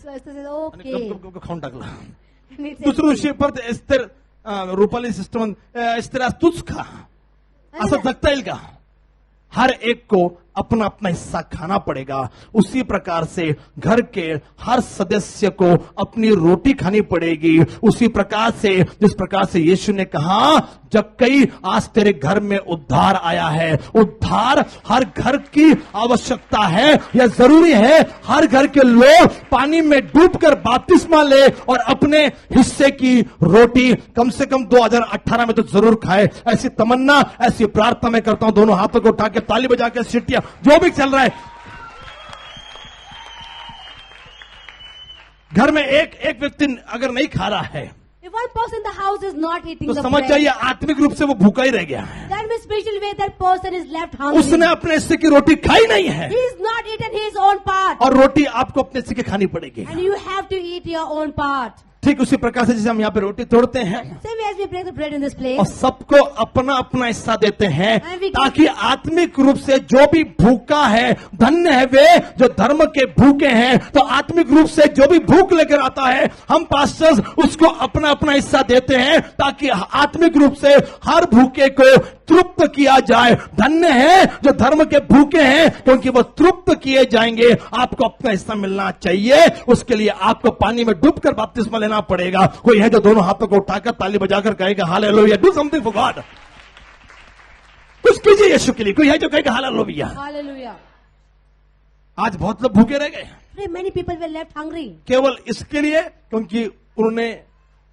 So Esther says, okay. खाऊन टाकला. And he says, दुसऱ्या दिवशी परत एस्तर रुपाली सिस्टम एस्तर आज तूच खा. असं जगता येईल का? हर एक को अपना अपना हिस्सा खाना पड़ेगा. उसी प्रकार से घर के हर सदस्य को अपनी रोटी खानी पड़ेगी. उसी प्रकार से जिस प्रकार से यीशु ने कहा, जब कई आज तेरे घर में उद्धार आया है, उद्धार हर घर की आवश्यकता है. यह जरूरी है हर घर के लोग पानी में डूबकर बपतिस्मा ले और अपने हिस्से की रोटी कम से कम 2018 में तो जरूर खाए. ऐसी तमन्ना, ऐसी प्रार्थना मैं करता हूं. दोनों हाथों को उठा के ताली बजा के सीटियां जो भी चल रहा है. घर में एक व्यक्ति अगर नहीं खा रहा है if one person in the house is not eating तो the समझ bread, जाइए आत्मिक रूप से वो भूखा ही रह गया है. that means spiritual way that person is left hungry. उसने अपने हिस्से की रोटी खाई नहीं है He is not eaten his own part. और रोटी आपको अपने हिस्से की खानी पड़ेगी. And you have to eat your own part. ठीक उसी प्रकार से जैसे हम यहाँ पे रोटी तोड़ते हैं Same way as we break the bread in this और place. सबको अपना अपना हिस्सा देते हैं And we- ताकि आत्मिक रूप से जो भी भूखा है, धन्य है वे जो धर्म के भूखे हैं. तो आत्मिक रूप से जो भी भूख लेकर आता है, हम पास्टर्स उसको अपना अपना हिस्सा देते हैं ताकि आत्मिक रूप से हर भूखे को तृप्त किया जाए. धन्य है जो धर्म के भूखे हैं क्योंकि वो तृप्त किए जाएंगे. आपको अपना हिस्सा मिलना चाहिए. उसके लिए आपको पानी में डूबकर बपतिस्मा लेना पड़ेगा. कोई है जो दोनों हाथों को उठाकर ताली बजाकर कहेगा hallelujah, do something for God. कुछ कीजिए यीशु के लिए. कोई है जो कहेगा हालेलुया. Hallelujah. आज बहुत लोग भूखे रह गए Today many people were left hungry. केवल इसके लिए क्योंकि उन्होंने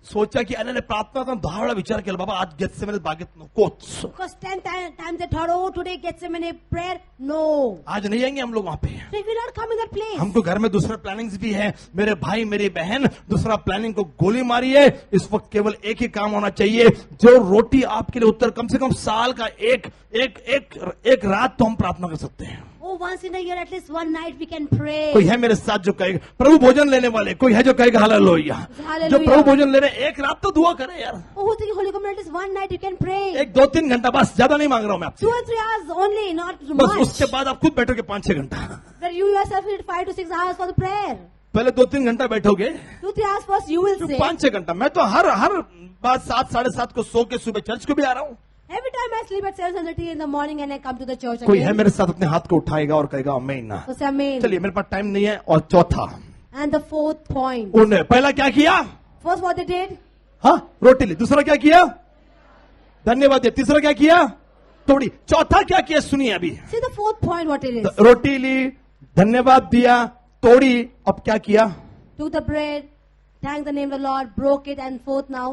सोचा कि अरे प्रार्थना तो धावड़ा विचार केला बाबा आज गेत्सेमने बागेत नकोच. Because 10 times they thought, oh, today Gethsemane prayer. No. आज नहीं आएंगे हम लोग वहां पे. They will not come in that place. हमको घर में दूसरा प्लानिंग्स भी है. मेरे भाई मेरी बहन दूसरा प्लानिंग को गोली मारी है. इस वक्त केवल एक ही काम होना चाहिए. जो रोटी आपके लिए उत्तर कम से कम साल का एक रात तो हम प्रार्थना कर सकते हैं. Oh, once in a year, at least one night we can pray. कोई है मेरे साथ जो कहेगा प्रभु भोजन लेने वाले. कोई है जो कहेगा हालेलुया. हालेलुया. जो प्रभु भोजन ले रहे एक रात तो दुआ करे यार. Oh, who think Holy Communion, at least one night you can pray. 1-2-3 घंटा बस, ज्यादा नहीं मांग रहा हूं मैं आपसे. 2 or 3 hours only, not बस much. उसके बाद आप खुद बैठोगे 5-6 घंटा. Where you yourself need 5 to 6 hours for the prayer. पहले 2-3 घंटा बैठोगे 2-3 hours first you will say. 5-6 घंटा. मैं तो हर बात 7-7:30 को सो के सुबह चर्च को भी आ रहा हूं. Every time I sleep at 7:30 in the morning and I come to the church कोई है again. मेरे साथ अपने हाथ को उठाएगा और कहेगा आमीन. So say amen. चलिए मेरे पास टाइम नहीं है. और चौथा And the fourth point. उन्होंने पहला क्या किया? First what they did? हाँ रोटी ली. दूसरा क्या किया? धन्यवाद दिया. तीसरा क्या किया? तोड़ी. चौथा क्या किया सुनिए अभी. See the fourth point what it is. रोटी ली, धन्यवाद दिया, तोड़ी. अब क्या किया? Took the bread, thanked the name of the Lord, broke it, and fourth now.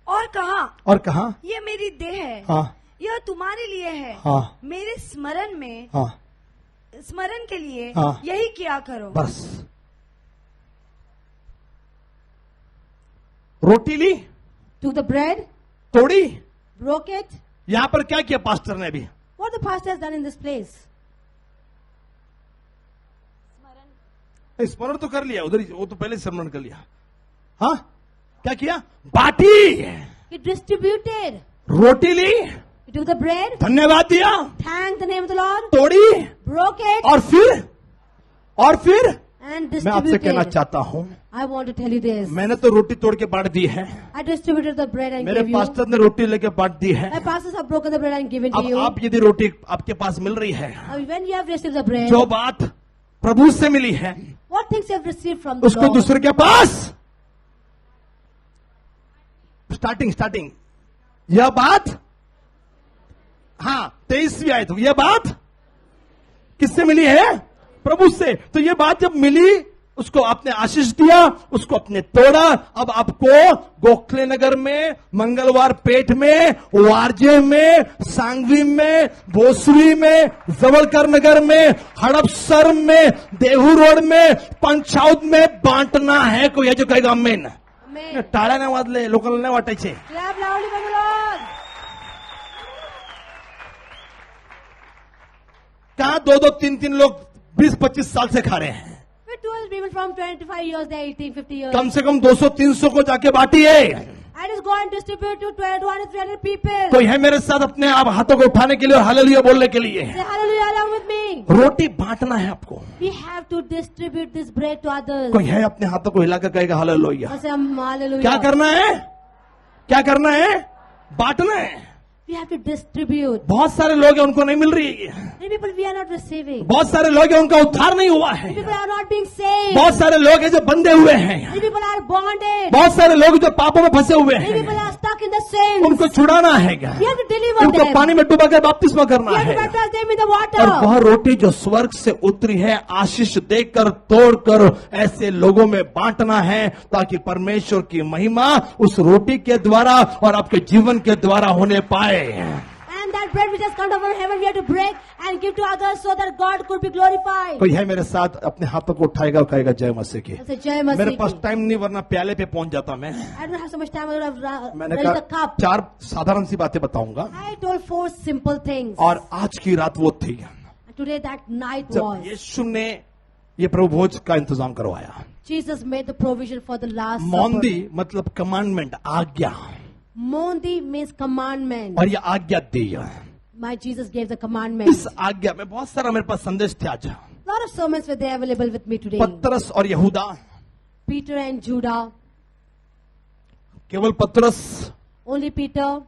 और कहा, और कहा ये मेरी देह है, हाँ यह तुम्हारे लिए है, हाँ मेरे स्मरण में, हाँ स्मरण के लिए हाँ। यही किया करो. बस. रोटी ली, Took the bread, तोड़ी. broke it. यहां पर क्या किया पास्टर ने अभी? What the pastor has done in this place? स्मरण तो कर लिया उधर ही, वो तो पहले स्मरण कर लिया. हाँ क्या किया? बाटी. He distributed. Roti Lee, He took the bread, धन्यवाद दिया, thanked the name of the Lord, तोड़ी broke it, और फिर and मैं आपसे कहना distributed. चाहता हूं I want to tell you this. मैंने तो रोटी तोड़ के बांट दी है. I distributed the bread and मेरे gave you. पास्टर ने रोटी लेके बांट दी है. My pastors have broken the bread and given to अब you. आप यदि रोटी आपके पास मिल रही है, When you have received the bread, जो बात प्रभु से मिली है what things you have received from the उसको Lord? दूसरे के पास स्टार्टिंग यह बात, हाँ 23वीं आयत, यह बात किससे मिली है? प्रभु से. तो यह बात जब मिली उसको आपने आशीष दिया, उसको आपने तोड़ा. अब आपको गोखले नगर में, मंगलवार पेट में, वारजे में, सांगवी में, भोसरी में, जवलकर नगर में, हड़पसर में, देहू रोड में, पंचाउत में बांटना है. कोई है जो कहेगा आमीन. Amen. टाळ्या नाही वाजले, लोकांना नाही वाटायचे. Clap loudly for the Lord. कहा 2-3 लोग 20-25 साल से खा रहे हैं. With 12 people from 25 years, they are eating 50 years. कम से कम 200-300 को जाके बांटिए. and is going to distribute to 200, 300 people. कोई है मेरे साथ अपने आप हाथों को उठाने के लिए और हालेलुया बोलने के लिए? Say hallelujah along with me. रोटी बांटना है आपको। We have to distribute this bread to others. कोई है अपने हाथों को हिलाकर कहेगा हालेलुया? I say hallelujah. क्या करना है? क्या करना है? बांटना है। We have to distribute. बहुत सारे लोग हैं उनको नहीं मिल रही है। Many people we are not receiving. बहुत सारे लोग हैं उनका उद्धार नहीं हुआ है। Many people are not being saved. बहुत सारे लोग हैं जो बंधे हुए हैं। Many people are bonded. बहुत सारे लोग जो पापों में फंसे हुए Many people हैं, are stuck in the sin. उनको छुड़ाना है क्या? We have to deliver उनको them. पानी में डुबाकर बपतिस्मा करना We have to है। baptize them in the water. और वह रोटी जो स्वर्ग से उतरी है आशीष देकर तोड़कर ऐसे लोगों में बांटना है ताकि परमेश्वर की महिमा उस रोटी के द्वारा और आपके जीवन के द्वारा होने पाए। And that bread which has come down from heaven, we have to break and give to others so that God could be glorified. कोई है मेरे साथ अपने हाथों को उठाएगा और कहेगा जय मसीह की। I say, Jai Masih. मेरे पास टाइम नहीं वरना प्याले पे पहुंच जाता मैं। I don't have so much time. I would have मैंने raised the कहा cup. 4 साधारण सी बातें बताऊंगा I told 4 simple things. और आज की रात वो थी And today that night जब was. यीशु ने ये प्रभु भोज का इंतजाम करवाया। Jesus made the provision for the last मौंदी supper. मतलब कमांडमेंट, आज्ञा, Mondi means commandment. और ये आज्ञा दी। My Jesus gave the commandment. इस आज्ञा में बहुत सारा मेरे पास संदेश थे आज। A lot of sermons were there available with me today. पतरस और यहूदा, Peter and Judah. केवल पतरस, Only Peter.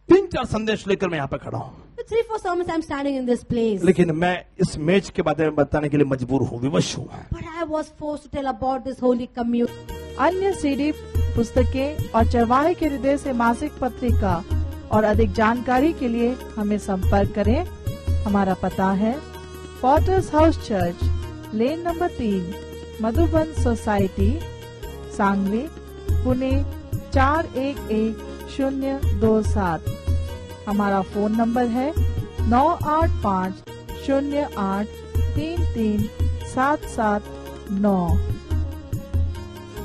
3-4 संदेश लेकर मैं यहाँ पे खड़ा हूँ, With 3-4 sermons I'm standing in this place. लेकिन मैं इस मेज के बारे में बताने के लिए मजबूर हूँ, विवश हूँ। But I was forced to tell about this holy communion. अन्य सीडी पुस्तकें और चरवाहे के हृदय से मासिक पत्रिका और अधिक जानकारी के लिए हमें संपर्क करें। हमारा पता है Potter's House Church, lane number 3, Madhuban society, Sangli, Pune 411027। हमारा फोन नंबर है 9850833779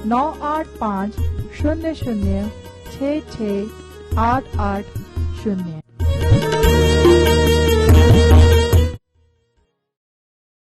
9850066880।